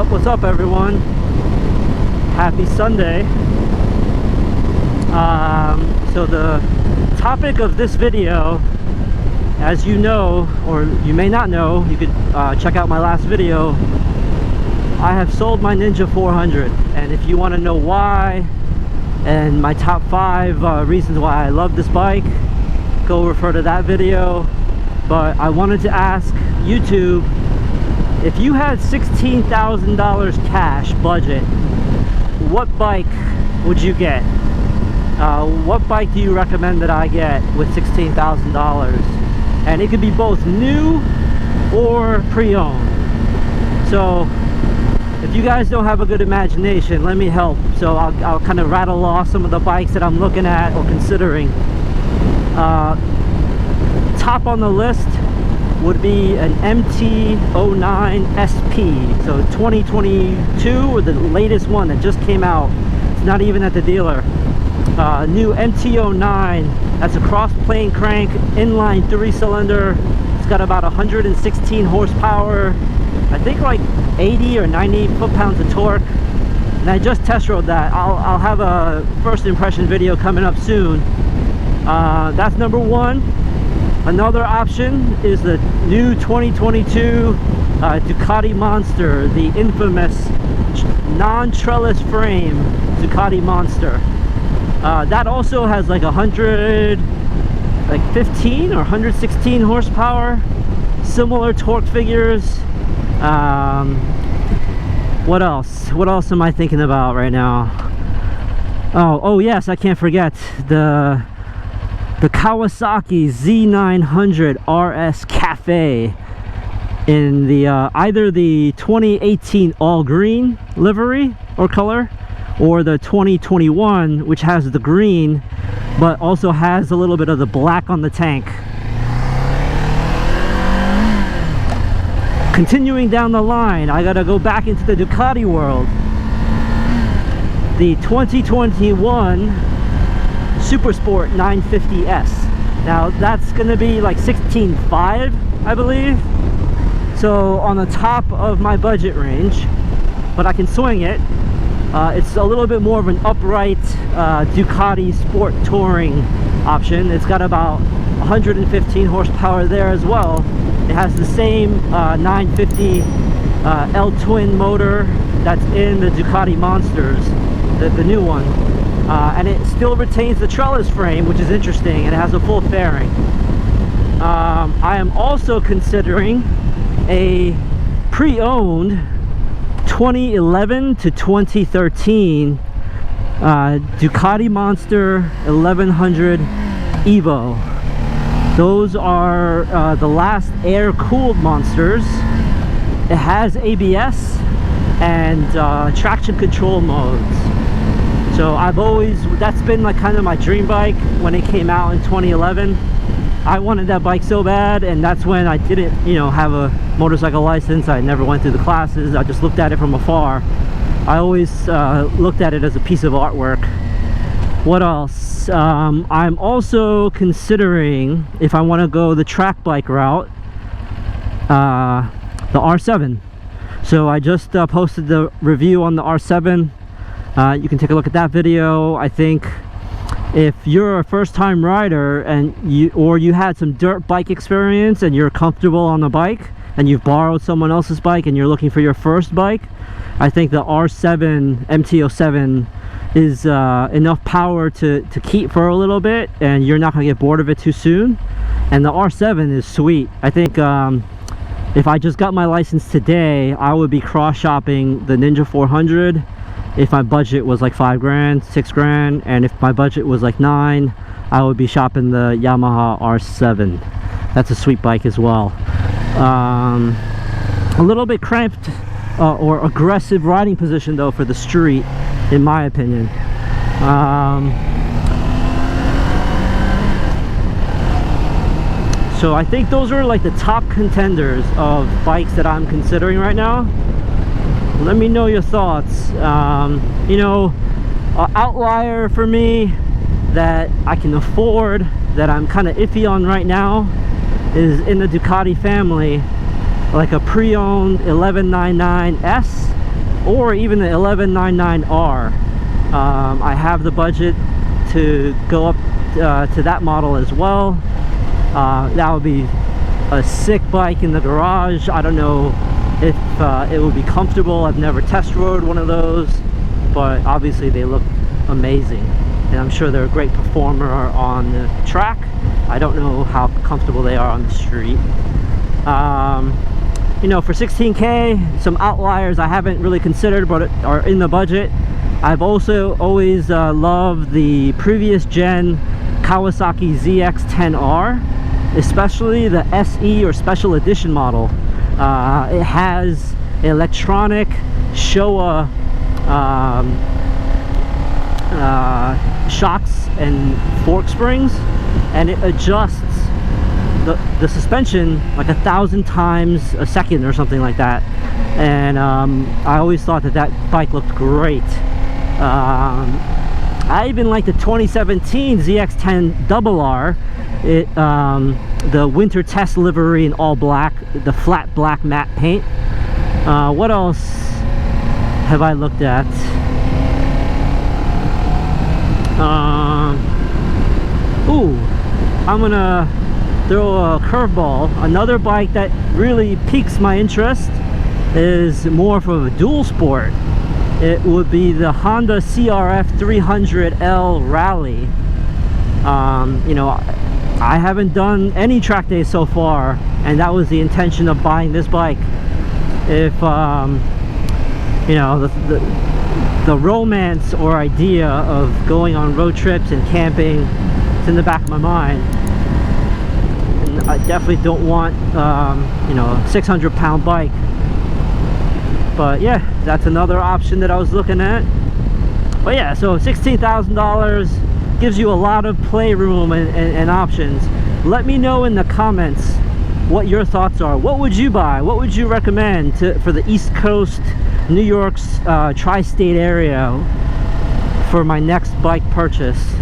what's up everyone? Happy Sunday. So the topic of this video, as you know, or you may not know, you could check out my last video. I have sold my Ninja 400, and if you want to know why and my top 5 reasons why I love this bike, go refer to that video. But I wanted to ask YouTube, if you had $16,000 cash budget, what bike would you get? What bike do you recommend that I get with $16,000? And it could be both new or pre-owned. So if you guys don't have a good imagination, let me help. So I'll kind of rattle off some of the bikes that I'm looking at or considering. Top on the list would be an MT-09 SP. So 2022, or the latest one that just came out. It's not even at the dealer. New MT-09. That's a cross-plane crank, inline 3-cylinder. It's got about 116 horsepower. I think like 80 or 90 foot-pounds of torque. And I just test rode that. I'll have a first impression video coming up soon. That's number one. Another option is the new 2022 Ducati Monster, the infamous non-trellis frame Ducati Monster. That also has like 115 or 116 horsepower, similar torque figures. What else am I thinking about right now? Oh yes, I can't forget the Kawasaki Z900RS Cafe in the either the 2018 all green livery or color, or the 2021, which has the green but also has a little bit of the black on the tank. Continuing down the line, I gotta go back into the Ducati world. The 2021 Supersport 950S. Now that's gonna be like 16.5, I believe. So on the top of my budget range, but I can swing it. It's a little bit more of an upright Ducati Sport Touring option. It's got about 115 horsepower there as well. It has the same 950 L-twin motor that's in the Ducati Monsters, the new one. And it still retains the trellis frame, which is interesting, and it has a full fairing. I am also considering a pre-owned 2011 to 2013 Ducati Monster 1100 Evo. Those are the last air-cooled Monsters. It has ABS and traction control modes. So that's been like kind of my dream bike when it came out in 2011. I wanted that bike so bad, and that's when I didn't, have a motorcycle license. I never went through the classes. I just looked at it from afar. I always looked at it as a piece of artwork. What else? I'm also considering, if I want to go the track bike route, the R7. So I just posted the review on the R7. You can take a look at that video. I think if you're a first-time rider and you had some dirt bike experience and you're comfortable on the bike and you've borrowed someone else's bike and you're looking for your first bike, I think the R7 MT-07 is enough power to keep for a little bit, and you're not going to get bored of it too soon. And the R7 is sweet. I think if I just got my license today, I would be cross-shopping the Ninja 400 if my budget was like 5 grand, 6 grand, and if my budget was like 9, I would be shopping the Yamaha R7. That's a sweet bike as well. A little bit cramped or aggressive riding position though for the street, in my opinion. So I think those are like the top contenders of bikes that I'm considering right now. Let me know your thoughts. An outlier for me that I can afford, that I'm kind of iffy on right now, is in the Ducati family, like a pre-owned 1199S or even the 1199R. I have the budget to go up to that model as well. That would be a sick bike in the garage. I don't know if it will be comfortable. I've never test rode one of those, but obviously they look amazing, and I'm sure they're a great performer on the track. I don't know how comfortable they are on the street. You know, for 16K, some outliers I haven't really considered but are in the budget. I've also always loved the previous gen Kawasaki ZX10R, especially the SE or special edition model. It has electronic Showa shocks and fork springs, and it adjusts the suspension like 1,000 times a second or something like that. And I always thought that bike looked great. I even like the 2017 ZX10RR. The winter test livery in all black, the flat black matte paint. What else have I looked at? I'm gonna throw a curveball. Another bike that really piques my interest is more of a dual sport. It would be the Honda CRF 300L Rally. You know, I haven't done any track days so far, and that was the intention of buying this bike. If you know, the romance or idea of going on road trips and camping is in the back of my mind, and I definitely don't want you know, a 600-pound bike. But yeah, that's another option that I was looking at. But yeah, so $16,000 gives you a lot of playroom and options. Let me know in the comments what your thoughts are. What would you buy? What would you recommend for the East Coast, New York's tri-state area for my next bike purchase?